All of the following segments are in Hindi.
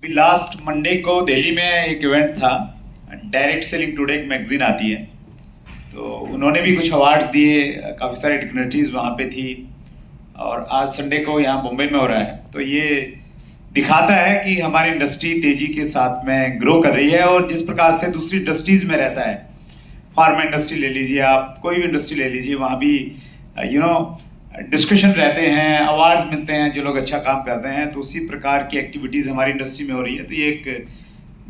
लास्ट मंडे को दिल्ली में एक इवेंट था, डायरेक्ट सेलिंग टुडे एक मैगजीन आती है, तो उन्होंने भी कुछ अवार्ड्स दिए, काफ़ी सारी डिग्निटरीज वहाँ पे थी। और आज संडे को यहाँ मुंबई में हो रहा है, तो ये दिखाता है कि हमारी इंडस्ट्री तेज़ी के साथ में ग्रो कर रही है। और जिस प्रकार से दूसरी इंडस्ट्रीज़ में रहता है, फार्मा इंडस्ट्री ले लीजिए आप, कोई भी इंडस्ट्री ले लीजिए, वहाँ भी डिस्कशन रहते हैं, अवार्ड्स मिलते हैं जो लोग अच्छा काम करते हैं, तो उसी प्रकार की एक्टिविटीज़ हमारी इंडस्ट्री में हो रही है। तो ये एक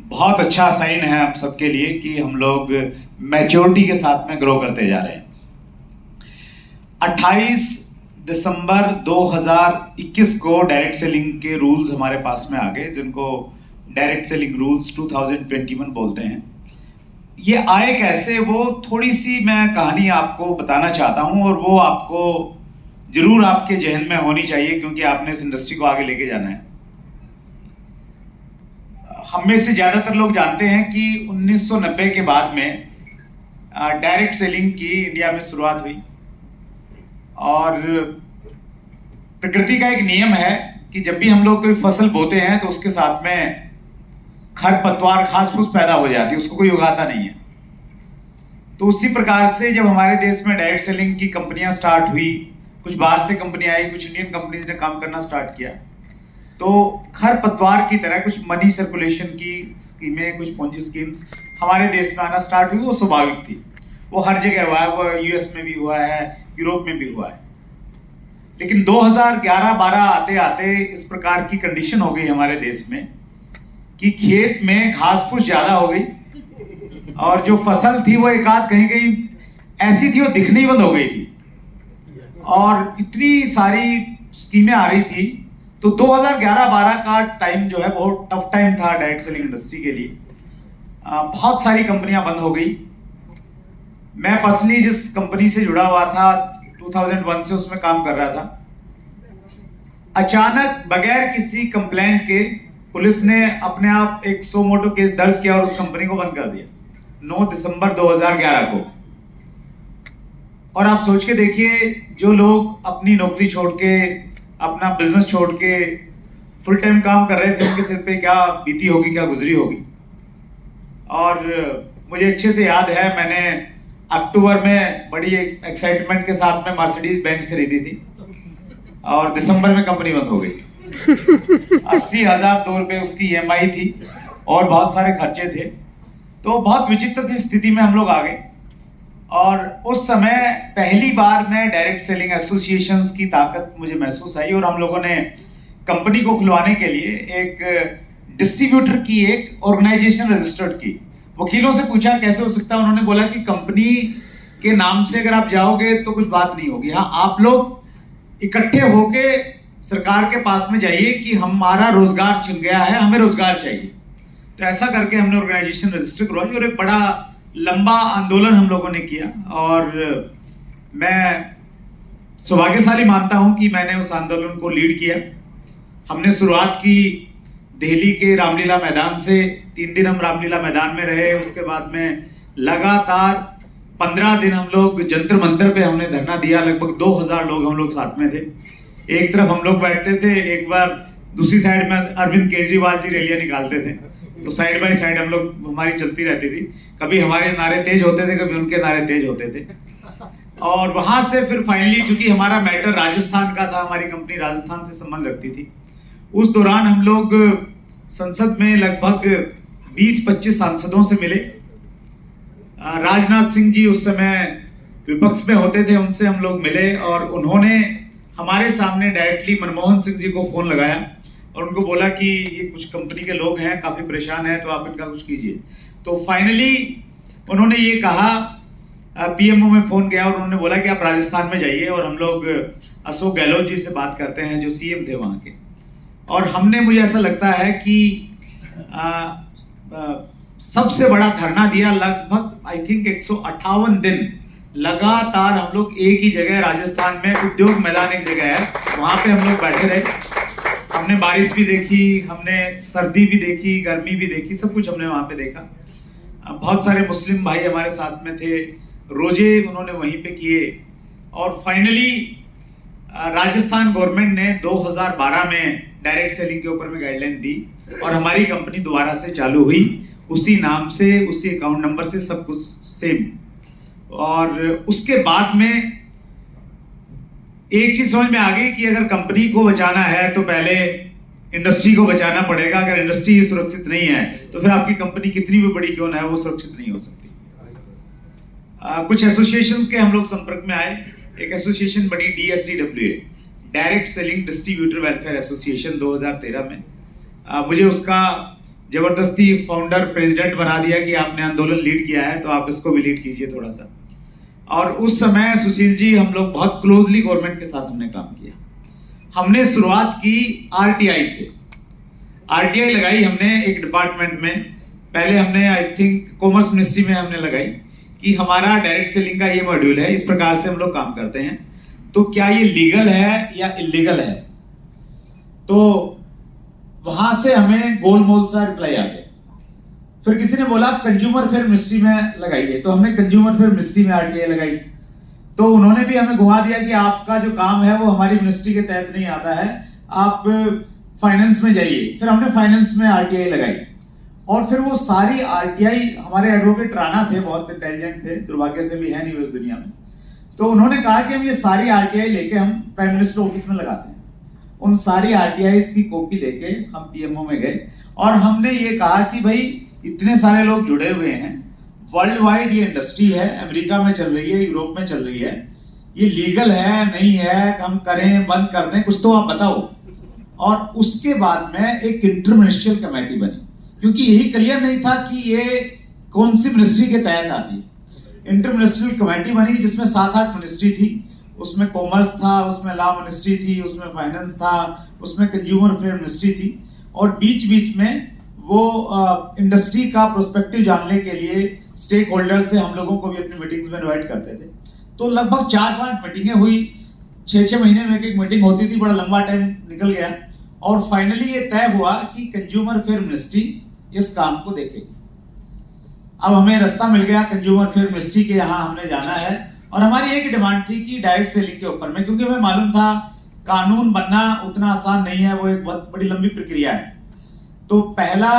बहुत अच्छा साइन है हम सबके लिए कि हम लोग मैच्योरिटी के साथ में ग्रो करते जा रहे हैं। 28 दिसंबर 2021 को डायरेक्ट सेलिंग के रूल्स हमारे पास में आ गए, जिनको डायरेक्ट सेलिंग रूल्स 2021 बोलते हैं। ये आए कैसे, वो थोड़ी सी मैं कहानी आपको बताना चाहता हूँ, और वो आपको जरूर आपके जहन में होनी चाहिए, क्योंकि आपने इस इंडस्ट्री को आगे लेके जाना है। हम में से ज़्यादातर लोग जानते हैं कि 1990 के बाद में डायरेक्ट सेलिंग की इंडिया में शुरुआत हुई। और प्रकृति का एक नियम है कि जब भी हम लोग कोई फसल बोते हैं तो उसके साथ में खरपतवार, घास फूस पैदा हो जाती है, उसको कोई उगाता नहीं है। तो उसी प्रकार से जब हमारे देश में डायरेक्ट सेलिंग की कंपनियां स्टार्ट हुई, कुछ बाहर से कंपनी आई, कुछ इंडियन कंपनीज ने काम करना स्टार्ट किया, तो खरपतवार की तरह कुछ मनी सर्कुलेशन की स्कीमें, कुछ पोंजी स्कीम्स हमारे देश में आना स्टार्ट हुई। वो स्वाभाविक थी, वो हर जगह हुआ है, वो यूएस में भी हुआ है, यूरोप में भी हुआ है। लेकिन 2011-12 आते आते इस प्रकार की कंडीशन हो गई हमारे देश में कि खेत में घास फूस ज्यादा हो गई, और जो फसल थी वो एक आध कहीं कहीं ऐसी थी वो दिखनी बंद हो गई थी, और इतनी सारी स्कीमें आ रही थी। तो 2011-12 का टाइम जो है बहुत टफ टाइम था डायरेक्ट सेलिंग इंडस्ट्री के लिए। बहुत सारी कंपनियां बंद हो गई। मैं पर्सनली जिस कंपनी से जुड़ा हुआ था 2001 से, उसमें काम कर रहा था। अचानक बगैर किसी कंप्लेंट के पुलिस ने अपने आप एक सो मोटो केस दर्ज किया और उस कंपनी को बंद कर दिया 9 दिसंबर 2011 को। और आप सोच के देखिए, जो लोग अपनी नौकरी छोड़ के, अपना बिजनेस छोड़ के फुल टाइम काम कर रहे थे, उनके सिर पे क्या बीती होगी, क्या गुजरी होगी। और मुझे अच्छे से याद है, मैंने अक्टूबर में बड़ी एक्साइटमेंट के साथ में मर्सिडीज बेंच खरीदी थी, और दिसंबर में कंपनी बंद हो गई। 80,000 रुपए उसकी EMI थी, और बहुत सारे खर्चे थे। तो बहुत विचित्र स्थिति में हम लोग आ गए। और उस समय पहली बार मैं डायरेक्ट सेलिंग एसोसिएशंस की ताकत मुझे महसूस आई, और हम लोगों ने कंपनी को खुलवाने के लिए एक डिस्ट्रीब्यूटर की एक ऑर्गेनाइजेशन रजिस्टर्ड की। वकीलों से पूछा कैसे हो सकता है, उन्होंने बोला कि कंपनी के नाम से अगर आप जाओगे तो कुछ बात नहीं होगी, हाँ आप लोग इकट्ठे होके सरकार के पास में जाइए कि हमारा रोजगार छिन गया है, हमें रोजगार चाहिए। तो ऐसा करके हमने ऑर्गेनाइजेशन रजिस्टर करवाई, और एक बड़ा लंबा आंदोलन हम लोगों ने किया। और मैं सौभाग्यशाली मानता हूं कि मैंने उस आंदोलन को लीड किया। हमने शुरुआत की दिल्ली के रामलीला मैदान से। 3 दिन हम रामलीला मैदान में रहे। उसके बाद में लगातार 15 दिन हम लोग जंतर मंतर पे हमने धरना दिया। लगभग 2000 लोग हम लोग साथ में थे। एक तरफ हम लोग बैठते थे, एक बार दूसरी साइड में अरविंद केजरीवाल जी रैलियां निकालते थे, तो साइड बाय साइड हम लोग, हमारी चलती रहती थी। कभी हमारे नारे तेज होते थे, कभी उनके नारे तेज होते थे। और वहां से फिर फाइनली, चूंकि हमारा मैटर राजस्थान का था, हमारी कंपनी राजस्थान से संबंध रखती थी, उस दौरान हम लोग संसद में लगभग 20-25 सांसदों से मिले। राजनाथ सिंह जी उस समय विपक्ष में होते थे, उनसे हम लोग मिले, और उन्होंने हमारे सामने डायरेक्टली मनमोहन सिंह जी को फोन लगाया और उनको बोला कि ये कुछ कंपनी के लोग हैं, काफी परेशान हैं, तो आप इनका कुछ कीजिए। तो फाइनली उन्होंने ये कहा, PMO में फोन गया और उन्होंने बोला कि आप राजस्थान में जाइए, और हम लोग अशोक गहलोत जी से बात करते हैं जो CM थे वहाँ के। और हमने, मुझे ऐसा लगता है कि सबसे बड़ा धरना दिया। लगभग आई थिंक 158 दिन लगातार हम लोग एक ही जगह, राजस्थान में उद्योग मैदान एक जगह है, वहाँ पे हम लोग बैठे रहे। हमने बारिश भी देखी, हमने सर्दी भी देखी, गर्मी भी देखी, सब कुछ हमने वहाँ पे देखा। बहुत सारे मुस्लिम भाई हमारे साथ में थे, रोजे उन्होंने वहीं पे किए। और फाइनली राजस्थान गवर्नमेंट ने 2012 में डायरेक्ट सेलिंग के ऊपर में गाइडलाइन दी और हमारी कंपनी दोबारा से चालू हुई, उसी नाम से, उसी अकाउंट नंबर से, सब कुछ सेम। और उसके बाद में एक चीज समझ में आ गई कि अगर कंपनी को बचाना है तो पहले इंडस्ट्री को बचाना पड़ेगा। अगर इंडस्ट्री ही सुरक्षित नहीं है तो फिर आपकी कंपनी कितनी भी बड़ी क्यों ना है वो सुरक्षित नहीं हो सकती। कुछ एसोसिएशंस के हम लोग संपर्क में आए। एक एसोसिएशन बनी DSDWA, direct selling distributor welfare association, 2013 में। मुझे उसका जबरदस्ती फाउंडर प्रेसिडेंट बना दिया कि आपने आंदोलन लीड किया है तो आप इसको भी लीड कीजिए थोड़ा सा। और उस समय सुशील जी हम लोग बहुत क्लोजली गवर्नमेंट के साथ हमने काम किया। हमने शुरुआत की RTI से। RTI लगाई हमने एक डिपार्टमेंट में। पहले हमने आई थिंक कॉमर्स मिनिस्ट्री में हमने लगाई कि हमारा डायरेक्ट सेलिंग का ये मॉड्यूल है, इस प्रकार से हम लोग काम करते हैं, तो क्या ये लीगल है या इलीगल है। तो वहां से हमें गोलमोल सा रिप्लाई आ गया। फिर किसी ने बोला आप कंज्यूमर फेयर मिनिस्ट्री में लगाइए, तो हमने कंज्यूमर फेयर मिनिस्ट्री में RTI लगाई। तो उन्होंने भी हमें घुमा दिया कि आपका जो काम है वो हमारी मिनिस्ट्री के तहत नहीं आता है, आप फाइनेंस में जाइए। फिर हमने फाइनेंस में RTI लगाई और फिर वो सारी RTI, हमारे एडवोकेट राणा थे, बहुत इंटेलिजेंट थे, दुर्भाग्य से भी है नहीं उस दुनिया में। तो उन्होंने कहा कि हम ये सारी RTI लेके हम प्राइम मिनिस्टर ऑफिस में लगाते हैं। उन सारी RTIs की कॉपी लेके हम PMO में गए और हमने ये कहा कि भाई इतने सारे लोग जुड़े हुए हैं, वर्ल्ड वाइड ये इंडस्ट्री है, अमेरिका में चल रही है, यूरोप में चल रही है, ये लीगल है नहीं है, हम करें बंद कर दें, कुछ तो आप बताओ। और उसके बाद में एक इंटर मिनिस्ट्रियल कमेटी बनी, क्योंकि यही क्लियर नहीं था कि ये कौन सी मिनिस्ट्री के तहत आती है। इंटर मिनिस्ट्रियल कमेटी बनी जिसमें 7-8 मिनिस्ट्री थी, उसमें कॉमर्स था, उसमें लॉ मिनिस्ट्री थी, उसमें फाइनेंस था, उसमें कंज्यूमर अफेयर मिनिस्ट्री थी। और बीच बीच में वो इंडस्ट्री का प्रोस्पेक्टिव जानने के लिए स्टेक होल्डर से हम लोगों को भी अपनी मीटिंग्स में इन्वाइट करते थे। तो लगभग 4-5 मीटिंगें हुई, 6-6 महीने में एक मीटिंग होती थी, बड़ा लंबा टाइम निकल गया। और फाइनली ये तय हुआ कि कंज्यूमर फेयर मिनिस्ट्री इस काम को देखेगी। अब हमें रास्ता मिल गया कंज्यूमर फेयर मिनिस्ट्री के यहाँ हमने जाना है। और हमारी एक डिमांड थी कि डायरेक्ट सेलिंग के ऊपर में, क्योंकि हमें मालूम था कानून बनना उतना आसान नहीं है, वो एक बहुत बड़ी लंबी प्रक्रिया है। तो पहला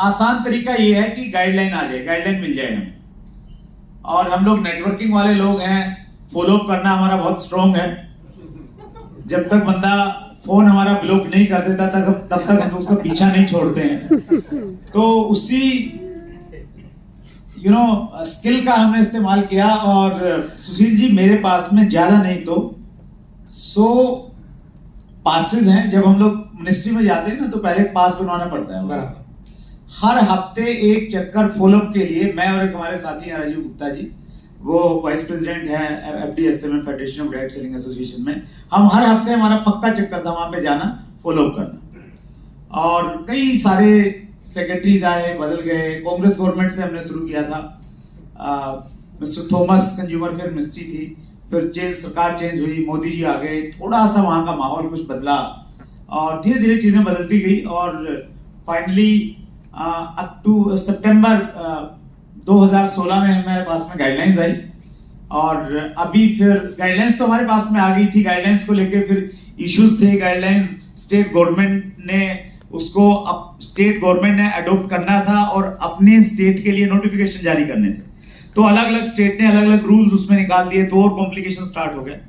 आसान तरीका ये है कि गाइडलाइन आ जाए, गाइडलाइन मिल जाए हमें। और हम लोग नेटवर्किंग वाले लोग हैं, फॉलो अप करना हमारा बहुत स्ट्रॉन्ग है। जब तक बंदा फोन हमारा ब्लॉक नहीं कर देता तब तक हम उसका पीछा नहीं छोड़ते हैं। तो उसी स्किल का हमने इस्तेमाल किया। और सुशील जी मेरे पास में ज्यादा नहीं तो 100 पासेस हैं। जब हम लोग मिनिस्ट्री में जाते हैं ना तो पहले पास बनवाना पड़ता है। हर हफ्ते एक चक्कर फॉलोअप के लिए मैं और एक हमारे साथी हैं राजीव गुप्ता जी, वो वाइस प्रेसिडेंट हैं FDSM federation of direct selling association में। हम हर हफ्ते हमारा पक्का चक्कर था वहां पे जाना, फॉलोअप करना। और कई सारे सेक्रेटरीज आए, बदल गए। कांग्रेस गवर्नमेंट से हमने शुरू किया था, mister Thomas consumer fair ministry थी, फिर सरकार चेंज हुई, मोदी जी आ गए, थोड़ा सा वहां का माहौल कुछ बदला और धीरे धीरे चीजें बदलती गई। और फाइनली सितंबर 2016 में हमारे पास में गाइडलाइंस आई। और अभी फिर गाइडलाइंस तो हमारे पास में आ गई थी, गाइडलाइंस को लेके फिर इश्यूज थे। गाइडलाइंस स्टेट गवर्नमेंट ने उसको स्टेट गवर्नमेंट ने अडॉप्ट करना था और अपने स्टेट के लिए नोटिफिकेशन जारी करने थे। तो अलग अलग स्टेट ने अलग अलग रूल्स उसमें निकाल दिए, तो और कॉम्प्लिकेशन स्टार्ट हो गए।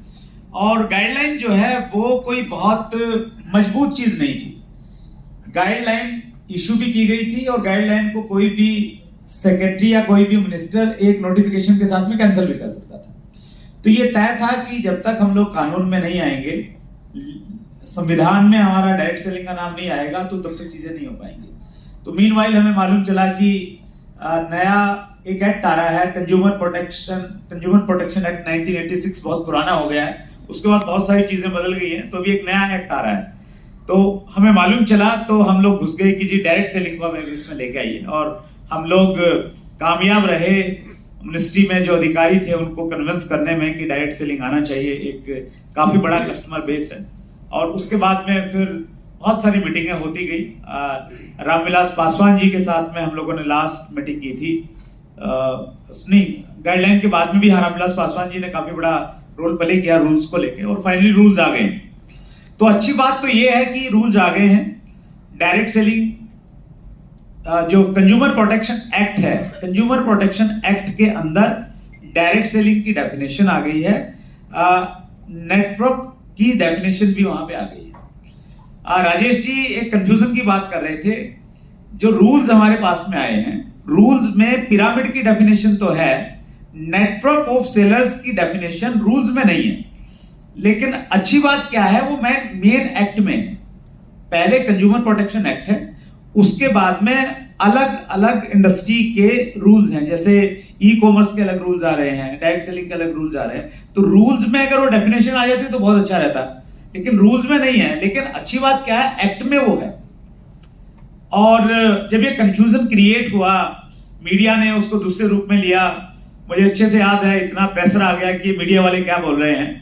और गाइडलाइन जो है वो कोई बहुत मजबूत चीज नहीं थी। गाइडलाइन इशू भी की गई थी और गाइडलाइन को कोई भी सेक्रेटरी या कोई भी मिनिस्टर एक नोटिफिकेशन के साथ में कैंसिल भी कर सकता था। तो ये तय था कि जब तक हम लोग कानून में नहीं आएंगे, संविधान में हमारा डायरेक्ट सेलिंग का नाम नहीं आएगा, तो तब तक चीजें नहीं हो पाएंगी। तो मीनवाइल हमें मालूम चला कि नया एक एक्ट आ रहा है, कंज्यूमर प्रोटेक्शन एक्ट 1986, बहुत पुराना हो गया है। उसके बाद बहुत सारी चीजें बदल गई हैं, तो अभी एक नया एक्ट आ रहा है। तो हमें मालूम चला तो हम लोग घुस गए कि जी डायरेक्ट सेलिंग को हमें इसमें लेके आइए। और हम लोग कामयाब रहे मिनिस्ट्री में, जो अधिकारी थे उनको कन्विंस करने में कि डायरेक्ट सेलिंग आना चाहिए। एक काफी बड़ा कस्टमर बेस है। और उसके बाद में फिर बहुत सारी मीटिंगें होती गई। रामविलास पासवान जी के साथ में हम लोगों ने लास्ट मीटिंग की थी। नहीं, गाइडलाइन के बाद में भी रामविलास पासवान जी ने काफी बड़ा रोल प्ले किया रूल्स को लेके, और फाइनली रूल्स आ गए। तो अच्छी बात तो ये है कि रूल्स आ गए हैं। डायरेक्ट सेलिंग जो कंज्यूमर प्रोटेक्शन एक्ट है, कंज्यूमर प्रोटेक्शन एक्ट के अंदर डायरेक्ट सेलिंग की डेफिनेशन आ गई है, नेटवर्क की डेफिनेशन भी वहां पे आ गई है। राजेश जी एक कंफ्यूजन की बात कर रहे थे। जो रूल्स हमारे पास में आए हैं, रूल्स में पिरामिड की डेफिनेशन तो है, नेटवर्क ऑफ सेलर्स की डेफिनेशन रूल्स में नहीं है। लेकिन अच्छी बात क्या है, वो मेन एक्ट में है। पहले कंज्यूमर प्रोटेक्शन एक्ट है, उसके बाद में अलग अलग इंडस्ट्री के रूल्स हैं। जैसे ई कॉमर्स के अलग रूल्स आ रहे हैं, डायरेक्ट सेलिंग के अलग रूल्स आ रहे हैं। तो रूल्स में अगर वो डेफिनेशन आ जाती तो बहुत अच्छा रहता, लेकिन रूल्स में नहीं है। लेकिन अच्छी बात क्या है, एक्ट में वो है। और जब ये कंफ्यूजन क्रिएट हुआ, मीडिया ने उसको दूसरे रूप में लिया। मुझे अच्छे से याद है, इतना प्रेशर आ गया कि मीडिया वाले क्या बोल रहे हैं।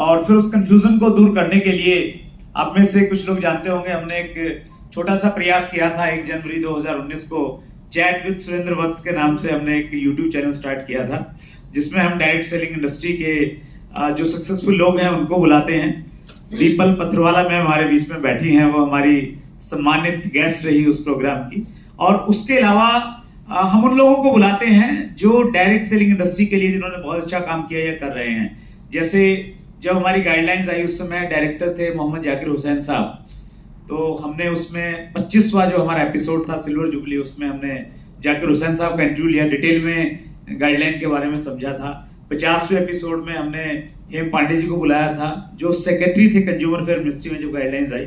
और फिर उस कंफ्यूजन को दूर करने के लिए, आप में से कुछ लोग जानते होंगे, हमने एक छोटा सा प्रयास किया था 1 जनवरी 2019 को। चैट विद सुरेंद्र वत्स के नाम से हमने एक यूट्यूब चैनल स्टार्ट किया था, जिसमें हम डायरेक्ट सेलिंग इंडस्ट्री के जो सक्सेसफुल लोग हैं उनको बुलाते हैं। दीपल पत्रवाला मैम हमारे बीच में बैठी हैं, वो हमारी सम्मानित गेस्ट रही उस प्रोग्राम की। और उसके अलावा हम उन लोगों को बुलाते हैं जो डायरेक्ट सेलिंग इंडस्ट्री के लिए जिन्होंने बहुत अच्छा काम किया या कर रहे हैं। जैसे जब हमारी गाइडलाइंस आई उस समय डायरेक्टर थे मोहम्मद जाकिर हुसैन साहब। तो हमने उसमें 25वां जो हमारा एपिसोड था सिल्वर जुबली, उसमें हमने जाकिर हुसैन साहब का इंटरव्यू लिया, डिटेल में गाइडलाइन के बारे में समझा था। 50वें एपिसोड में हमने हेम पांडे जी को बुलाया था, जो सेक्रेटरी थे कंज्यूमर अफेयर मिनिस्ट्री में जब गाइडलाइंस आई।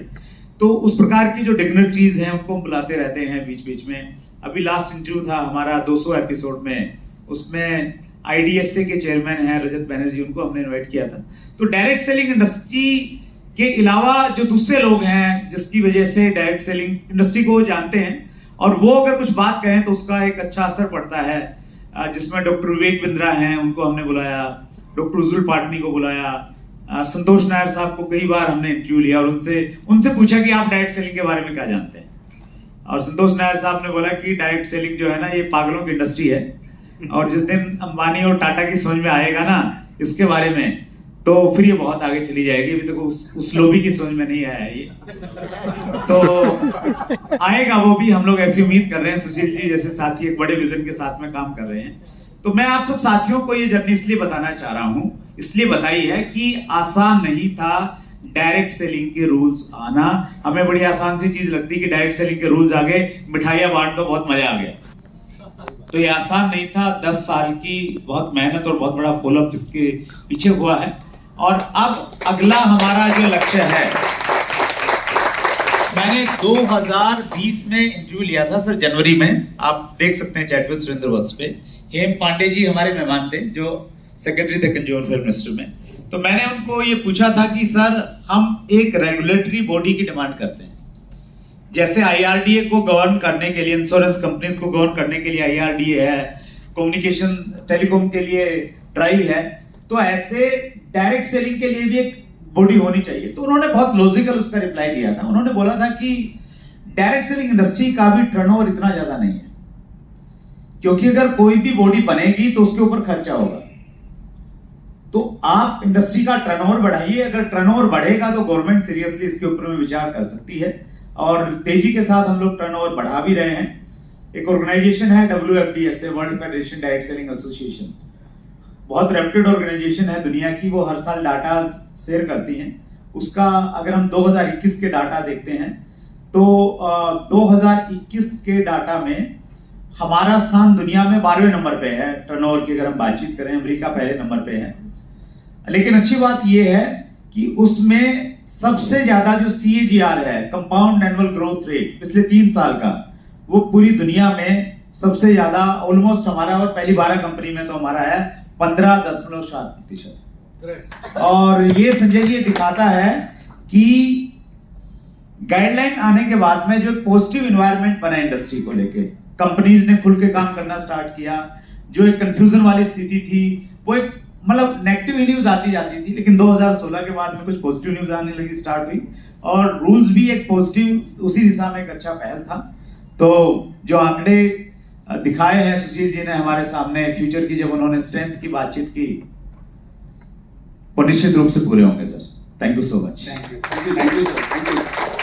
तो उस प्रकार की जो डिग्निटरीज हैं उनको हम बुलाते रहते हैं बीच बीच में। अभी लास्ट इंटरव्यू था हमारा 200 एपिसोड में, उसमें IDSA के चेयरमैन हैं रजत बैनर्जी, उनको हमने इनवाइट किया था। तो डायरेक्ट सेलिंग इंडस्ट्री के अलावा जो दूसरे लोग हैं जिसकी वजह से डायरेक्ट सेलिंग इंडस्ट्री को जानते हैं, और वो अगर कुछ बात कहें तो उसका एक अच्छा असर पड़ता है, जिसमें डॉक्टर विवेक बिंद्रा हैं, उनको हमने बुलाया, डॉक्टर उज्जवल पाटनी को बुलाया, संतोष नायर साहब को कई बार हमने इंटरव्यू लिया और उनसे पूछा कि आप डायरेक्ट सेलिंग के बारे में क्या जानते हैं। और संतोष नायर साहब ने बोला कि डायरेक्ट सेलिंग जो है ना, ये पागलों की इंडस्ट्री है, और जिस दिन अंबानी और टाटा की समझ में आएगा ना इसके बारे में, तो फिर ये बहुत आगे चली जाएगी। अभी तक उस लोबी की समझ में नहीं आया ये, तो आएगा वो भी, हम लोग ऐसी उम्मीद कर रहे हैं। सुशील जी जैसे साथी एक बड़े विजन के साथ में काम कर रहे हैं। तो मैं आप सब साथियों को ये जर्नी इसलिए बताना चाह रहा हूं, इसलिए बताई है कि आसान नहीं था डायरेक्ट सेलिंग के रूल्स आना। हमें बड़ी आसान सी चीज लगती कि डायरेक्ट सेलिंग के रूल्स आ गए, मिठाइयां बांट दो, बहुत मजा आ गया। तो ये आसान नहीं था। 10 साल की बहुत मेहनत और बहुत बड़ा फॉलोअप इसके पीछे हुआ है। और अब अगला हमारा जो लक्ष्य है, मैंने 2020 में इंटरव्यू लिया था सर, जनवरी में, आप देख सकते हैं चैट विद सुरेंद्र वत्स पे। हेम पांडे जी हमारे मेहमान थे, जो सेक्रेटरी थे कंज्यूमर अफेयर मिनिस्टर में। तो मैंने उनको ये पूछा था कि सर हम एक रेगुलेटरी बॉडी की डिमांड करते हैं, जैसे IRDA को गवर्न करने के लिए, इंश्योरेंस कंपनीज को गवर्न करने के लिए IRDA है, कम्युनिकेशन टेलीकॉम के लिए ट्राई है, तो ऐसे डायरेक्ट सेलिंग के लिए भी एक बॉडी होनी चाहिए। तो उन्होंने बहुत लॉजिकल उसका रिप्लाई दिया था। उन्होंने बोला था कि डायरेक्ट सेलिंग इंडस्ट्री का भी टर्नओवर इतना ज्यादा नहीं है, क्योंकि अगर कोई भी बॉडी बनेगी तो उसके ऊपर खर्चा होगा। तो आप इंडस्ट्री का टर्नओवर बढ़ाइए, अगर टर्नओवर बढ़ेगा तो गवर्नमेंट सीरियसली इसके ऊपर में विचार कर सकती है, और तेजी के साथ हम लोग टर्नओवर बढ़ा भी रहे हैं। एक ऑर्गेनाइजेशन है WFDSA, world federation direct selling association, बहुत रेप्यूटेड ऑर्गेनाइजेशन है दुनिया की, वो हर साल डाटा शेयर करती हैं। उसका अगर हम 2021 के डाटा देखते हैं तो 2021 के डाटा में हमारा स्थान दुनिया में 12वें नंबर पे है टर्नओवर की, अगर हम बातचीत करें। अमेरिका पहले नंबर पे है। लेकिन अच्छी बात यह है कि उसमें सबसे ज्यादा जो CAGR है, कंपाउंड एनुअल ग्रोथ रेट, पिछले 3 साल का, वो पूरी दुनिया में सबसे ज्यादा ऑलमोस्ट हमारा, और पहली 12 कंपनी में तो हमारा है 15.7%। और ये संजय जी दिखाता है कि गाइडलाइन आने के बाद में जो पॉजिटिव एनवायरनमेंट बना इंडस्ट्री को लेके, कंपनीज ने खुल के काम करना स्टार्ट किया। जो एक कंफ्यूजन वाली स्थिति थी, वो एक मतलब नेगेटिव न्यूज आती जाती थी, लेकिन 2016 के बाद में कुछ पॉजिटिव न्यूज आने लगी, स्टार्ट हुई, और रूल्स भी एक पॉजिटिव उसी दिशा में एक अच्छा पहल था। तो जो आंकड़े दिखाए हैं सुशील जी ने हमारे सामने फ्यूचर की, जब उन्होंने स्ट्रेंथ की बातचीत की, वो निश्चित रूप से पूरे होंगे sir. Thank you so much. Thank you sir, thank you.